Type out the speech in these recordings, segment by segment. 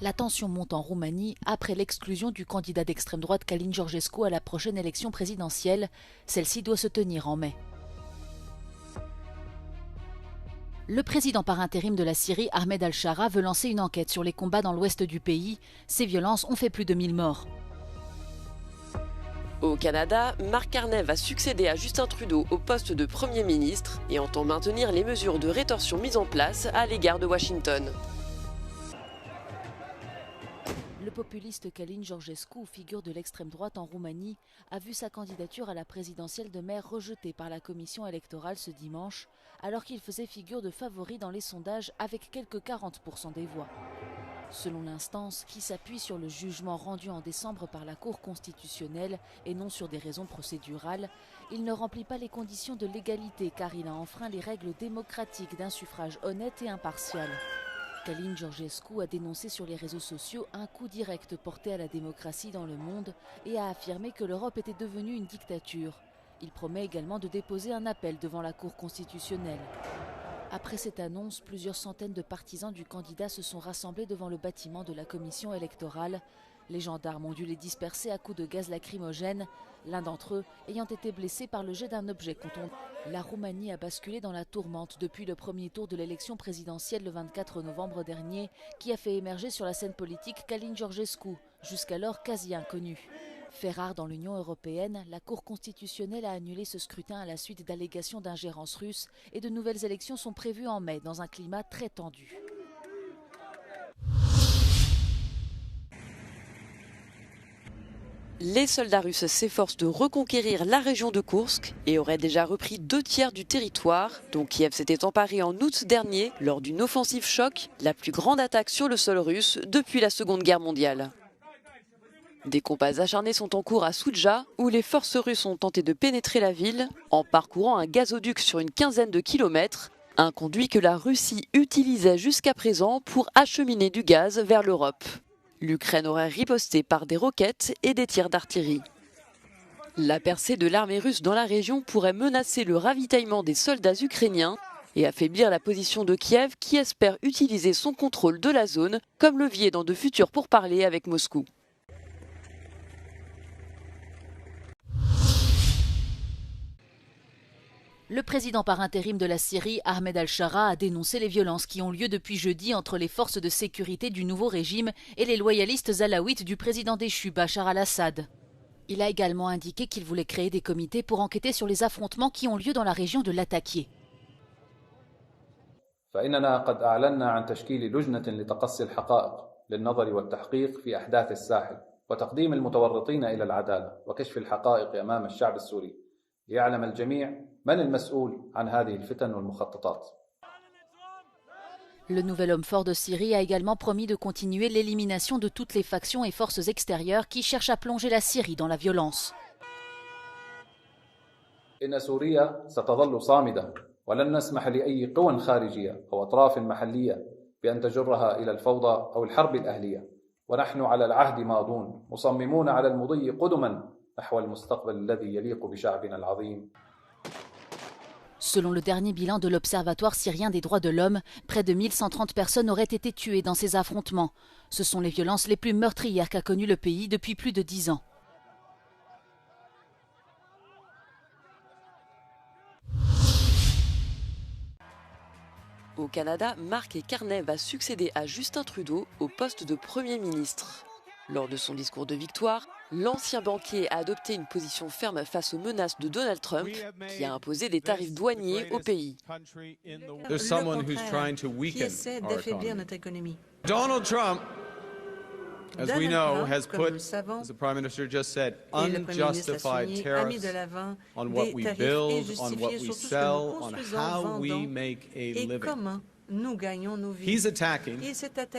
La tension monte en Roumanie après l'exclusion du candidat d'extrême droite Călin Georgescu à la prochaine élection présidentielle. Celle-ci doit se tenir en mai. Le président par intérim de la Syrie, Ahmed al-Shara, veut lancer une enquête sur les combats dans l'ouest du pays. Ces violences ont fait plus de 1000 morts. Au Canada, Mark Carney va succéder à Justin Trudeau au poste de Premier ministre et entend maintenir les mesures de rétorsion mises en place à l'égard de Washington. Le populiste Călin Georgescu, figure de l'extrême droite en Roumanie, a vu sa candidature à la présidentielle de maire rejetée par la commission électorale ce dimanche, alors qu'il faisait figure de favori dans les sondages avec quelques 40% des voix. Selon l'instance, qui s'appuie sur le jugement rendu en décembre par la Cour constitutionnelle et non sur des raisons procédurales, il ne remplit pas les conditions de légalité car il a enfreint les règles démocratiques d'un suffrage honnête et impartial. Călin Georgescu a dénoncé sur les réseaux sociaux un coup direct porté à la démocratie dans le monde et a affirmé que l'Europe était devenue une dictature. Il promet également de déposer un appel devant la Cour constitutionnelle. Après cette annonce, plusieurs centaines de partisans du candidat se sont rassemblés devant le bâtiment de la commission électorale. Les gendarmes ont dû les disperser à coups de gaz lacrymogène, l'un d'entre eux ayant été blessé par le jet d'un objet contondant. La Roumanie a basculé dans la tourmente depuis le premier tour de l'élection présidentielle le 24 novembre dernier, qui a fait émerger sur la scène politique Călin Georgescu, jusqu'alors quasi inconnu. Fait rare dans l'Union européenne, la Cour constitutionnelle a annulé ce scrutin à la suite d'allégations d'ingérence russe et de nouvelles élections sont prévues en mai dans un climat très tendu. Les soldats russes s'efforcent de reconquérir la région de Koursk et auraient déjà repris 2/3 du territoire dont Kiev s'était emparé en août dernier lors d'une offensive choc, la plus grande attaque sur le sol russe depuis la Seconde Guerre mondiale. Des combats acharnés sont en cours à Soudja, où les forces russes ont tenté de pénétrer la ville en parcourant un gazoduc sur une quinzaine de kilomètres, un conduit que la Russie utilisait jusqu'à présent pour acheminer du gaz vers l'Europe. L'Ukraine aurait riposté par des roquettes et des tirs d'artillerie. La percée de l'armée russe dans la région pourrait menacer le ravitaillement des soldats ukrainiens et affaiblir la position de Kiev qui espère utiliser son contrôle de la zone comme levier dans de futurs pourparlers avec Moscou. Le président par intérim de la Syrie, Ahmed al-Shara, a dénoncé les violences qui ont lieu depuis jeudi entre les forces de sécurité du nouveau régime et les loyalistes alaouites du président déchu Bachar al-Assad. Il a également indiqué qu'il voulait créer des comités pour enquêter sur les affrontements qui ont lieu dans la région de Latakia. فإننا قد أعلنا عن تشكيل لجنة لتقصي الحقائق للنظر والتحقيق في أحداث الساحل وتقديم المتورطين إلى العدالة وكشف الحقائق أمام الشعب السوري ليعلم الجميع من المسؤول عن هذه الفتن والمخططات. Le nouvel homme fort de Syrie a également promis de continuer l'élimination de toutes les factions et forces extérieures qui cherchent à plonger la Syrie dans la violence. إن سوريا ستظل صامدة ولن نسمح لأي قوى خارجية أو أطراف محلية بأن تجرها إلى الفوضى أو الحرب الأهلية ونحن على العهد ماضون مصممون على المضي قدما نحو المستقبل الذي يليق بشعبنا العظيم. Selon le dernier bilan de l'Observatoire syrien des droits de l'homme, près de 1130 personnes auraient été tuées dans ces affrontements. Ce sont les violences les plus meurtrières qu'a connues le pays depuis plus de 10 ans. Au Canada, Mark Carney va succéder à Justin Trudeau au poste de Premier ministre. Lors de son discours de victoire, l'ancien banquier a adopté une position ferme face aux menaces de Donald Trump, qui a imposé des tarifs douaniers au pays. There's someone who's trying to weaken our economy. Donald Trump, as we know, has put, as the Prime Minister just said, unjustified tariffs on what we build, on what we sell, on how we make a living. Nous gagnons nos vies. He's attacking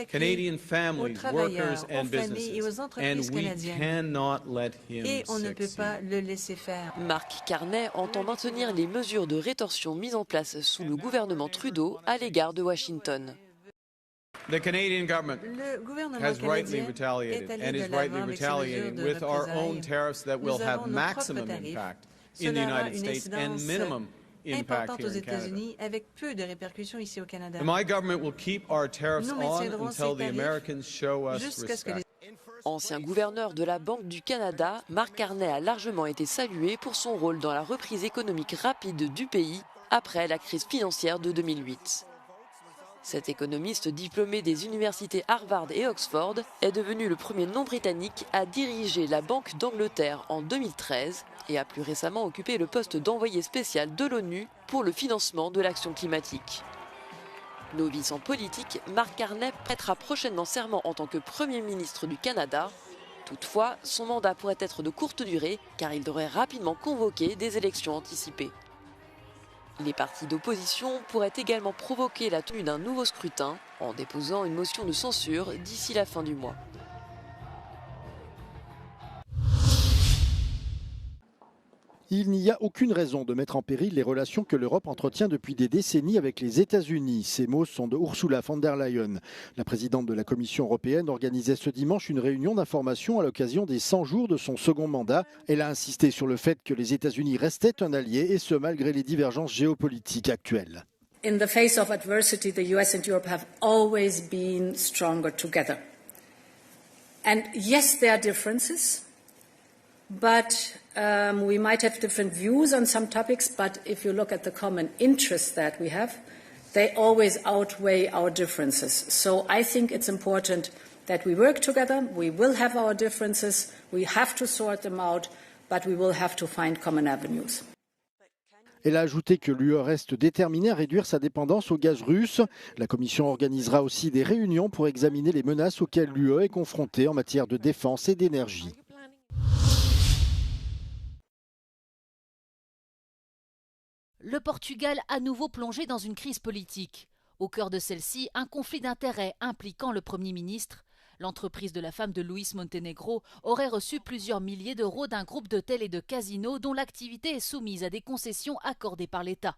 Canadian families, workers and businesses, and we cannot let him et on ne peut succeed. pas le laisser faire. Mark Carney entend maintenir les mesures de rétorsion mises en place sous le gouvernement Trudeau à l'égard de Washington. The Canadian government Le gouvernement has rightly canadien retaliated est allé and de is l'avant rightly avec ses mesures retaliating de with our own représailles. tariffs that will Nous have avons nos maximum propres tarifs. impact in the Cela aura United une States and incidence minimum importante aux États-Unis avec peu de répercussions ici au Canada. And my government will keep our tariffs Nous on maintiendrons until ces the Americans show us jusqu'à ce que respect. Ancien gouverneur de la Banque du Canada, Mark Carney a largement été salué pour son rôle dans la reprise économique rapide du pays après la crise financière de 2008. Cet économiste diplômé des universités Harvard et Oxford est devenu le premier non-britannique à diriger la Banque d'Angleterre en 2013 et a plus récemment occupé le poste d'envoyé spécial de l'ONU pour le financement de l'action climatique. Novice en politique, Mark Carney prêtera prochainement serment en tant que Premier ministre du Canada. Toutefois, son mandat pourrait être de courte durée car il devrait rapidement convoquer des élections anticipées. Les partis d'opposition pourraient également provoquer la tenue d'un nouveau scrutin en déposant une motion de censure d'ici la fin du mois. Il n'y a aucune raison de mettre en péril les relations que l'Europe entretient depuis des décennies avec les États-Unis. Ces mots sont de Ursula von der Leyen. La présidente de la Commission européenne organisait ce dimanche une réunion d'information à l'occasion des 100 jours de son second mandat. Elle a insisté sur le fait que les États-Unis restaient un allié, et ce malgré les divergences géopolitiques actuelles. In the face of adversity, the US and Europe have always been stronger together. And yes, there are differences. But we might have different views on some topics, but if you look at the common interests that we have, they always outweigh our differences. So I think it's important that we work together. We will have our differences. We have to sort them out, but we will have to find common avenues. Elle a ajouté que l'UE reste déterminée à réduire sa dépendance au gaz russe. La Commission organisera aussi des réunions pour examiner les menaces auxquelles l'UE est confrontée en matière de défense et d'énergie. Le Portugal à nouveau plongé dans une crise politique. Au cœur de celle-ci, un conflit d'intérêts impliquant le Premier ministre. L'entreprise de la femme de Luís Montenegro aurait reçu plusieurs milliers d'euros d'un groupe d'hôtels et de casinos dont l'activité est soumise à des concessions accordées par l'État.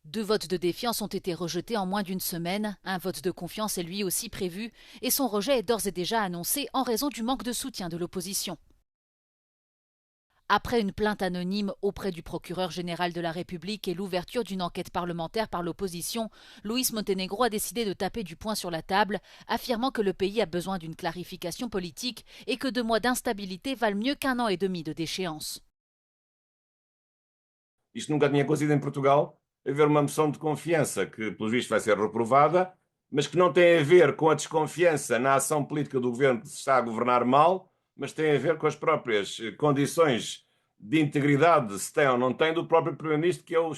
2 votes de défiance ont été rejetés en moins d'une semaine. Un vote de confiance est lui aussi prévu et son rejet est d'ores et déjà annoncé en raison du manque de soutien de l'opposition. Après une plainte anonyme auprès du procureur général de la République et l'ouverture d'une enquête parlementaire par l'opposition, Luís Montenegro a décidé de taper du poing sur la table, affirmant que le pays a besoin d'une clarification politique et que 2 mois d'instabilité valent mieux qu'1 an et demi de déchéance. Isto nunca tinha acontecido em Portugal, haver uma moção de confiança que, pelos vistos, vai ser reprovada, mas que não tem a ver com a desconfiança na ação política do governo que se está a governar mal, mas tem a ver com as próprias condições de integridade, se tem ou não tem, do próprio Primeiro-Ministro, que é o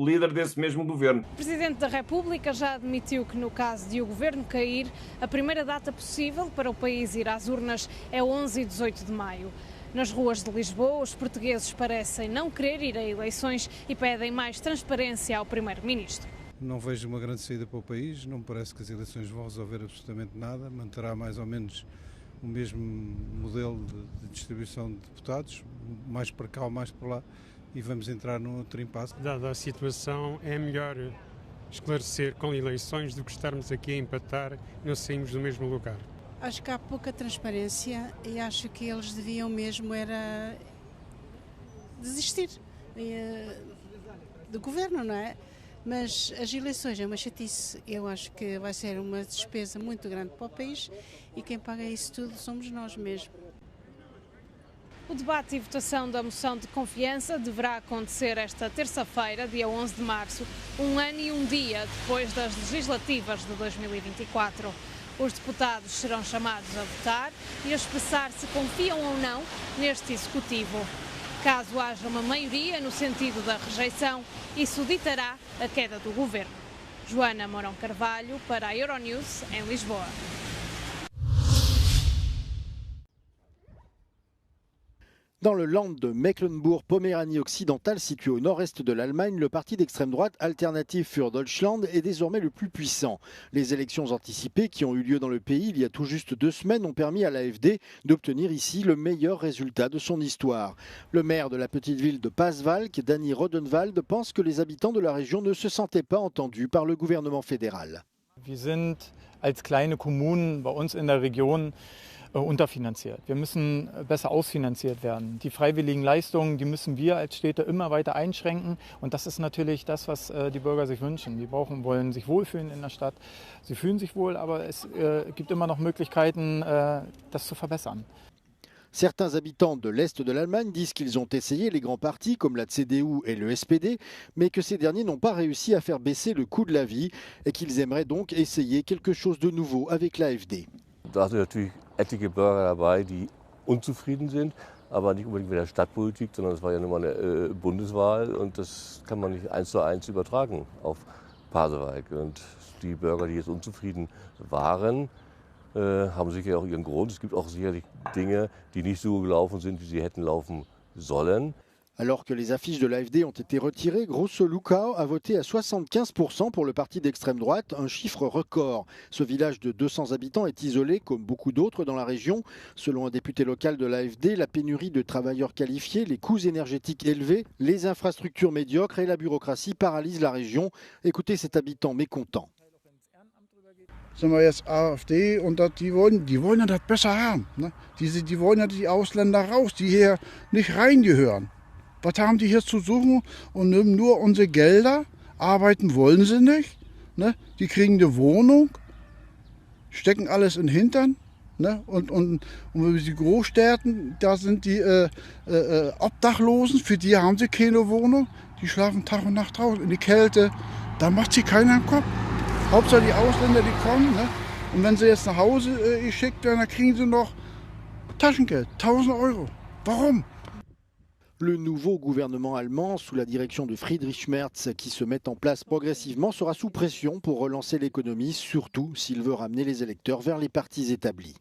líder desse mesmo governo. O Presidente da República já admitiu que, no caso de o governo cair, a primeira data possível para o país ir às urnas é 11 e 18 de maio. Nas ruas de Lisboa, os portugueses parecem não querer ir a eleições e pedem mais transparência ao Primeiro-Ministro. Não vejo uma grande saída para o país, não me parece que as eleições vão resolver absolutamente nada, manterá mais ou menos o mesmo modelo de distribuição de deputados, mais para cá ou mais para lá, e vamos entrar num outro impasse. Dada a situação, é melhor esclarecer com eleições do que estarmos aqui a empatar e não saímos do mesmo lugar. Acho que há pouca transparência e acho que eles deviam mesmo era desistir do governo, não é? Mas as eleições é uma chatice. Eu acho que vai ser uma despesa muito grande para o país e quem paga isso tudo somos nós mesmos. O debate e votação da moção de confiança deverá acontecer esta terça-feira, dia 11 de março, 1 ano e 1 dia depois das legislativas de 2024. Os deputados serão chamados a votar e a expressar se confiam ou não neste executivo. Caso haja uma maioria no sentido da rejeição, isso ditará a queda do governo. Joana Mourão Carvalho, para a Euronews, em Lisboa. Dans le land de Mecklembourg-Poméranie occidentale, situé au nord-est de l'Allemagne, le parti d'extrême droite Alternative für Deutschland est désormais le plus puissant. Les élections anticipées qui ont eu lieu dans le pays il y a tout juste 2 semaines ont permis à l'AfD d'obtenir ici le meilleur résultat de son histoire. Le maire de la petite ville de Pasewalk, Danny Rodenwald, pense que les habitants de la région ne se sentaient pas entendus par le gouvernement fédéral. Wir sind als kleine Kommunen bei uns in der Region unterfinanziert. Wir müssen besser ausfinanziert werden. Die freiwilligen Leistungen, die müssen wir als Städte immer weiter einschränken. Und das ist natürlich das, was die Bürger sich wünschen. Die wollen sich wohlfühlen in der Stadt. Sie fühlen sich wohl, aber es gibt immer noch Möglichkeiten, das zu verbessern. Certains habitants de l'Est de l'Allemagne disent qu'ils ont essayé les grands partis comme la CDU et le SPD, mais que ces derniers n'ont pas réussi à faire baisser le coût de la vie et qu'ils aimeraient donc essayer quelque chose de nouveau avec l'AfD. Da sind natürlich etliche Bürger dabei, die unzufrieden sind, aber nicht unbedingt mit der Stadtpolitik, sondern es war ja nun mal eine Bundeswahl und das kann man nicht 1:1 übertragen auf Pasewalk. Und die Bürger, die jetzt unzufrieden waren, haben sicher auch ihren Grund. Es gibt auch sicherlich Dinge, die nicht so gelaufen sind, wie sie hätten laufen sollen. Alors que les affiches de l'AfD ont été retirées, Grosso Luckau a voté à 75% pour le parti d'extrême droite, un chiffre record. Ce village de 200 habitants est isolé, comme beaucoup d'autres dans la région. Selon un député local de l'AfD, la pénurie de travailleurs qualifiés, les coûts énergétiques élevés, les infrastructures médiocres et la bureaucratie paralysent la région. Écoutez cet habitant mécontent. Sind wir jetzt AfD und die wollen ja das besser haben. Ne? Die wollen ja die Ausländer raus, die hier nicht reingehören. Was haben die hier zu suchen und nehmen nur unsere Gelder? Arbeiten wollen sie nicht. Ne? Die kriegen eine Wohnung, stecken alles in den Hintern. Ne? Und die Großstädten, da sind die Obdachlosen, für die haben sie keine Wohnung. Die schlafen Tag und Nacht draußen in die Kälte. Da macht sich keiner im Kopf. Hauptsache die Ausländer, die kommen. Ne? Und wenn sie jetzt nach Hause geschickt werden, dann kriegen sie noch Taschengeld, 1000 €. Warum? Le nouveau gouvernement allemand, sous la direction de Friedrich Merz, qui se met en place progressivement, sera sous pression pour relancer l'économie, surtout s'il veut ramener les électeurs vers les partis établis.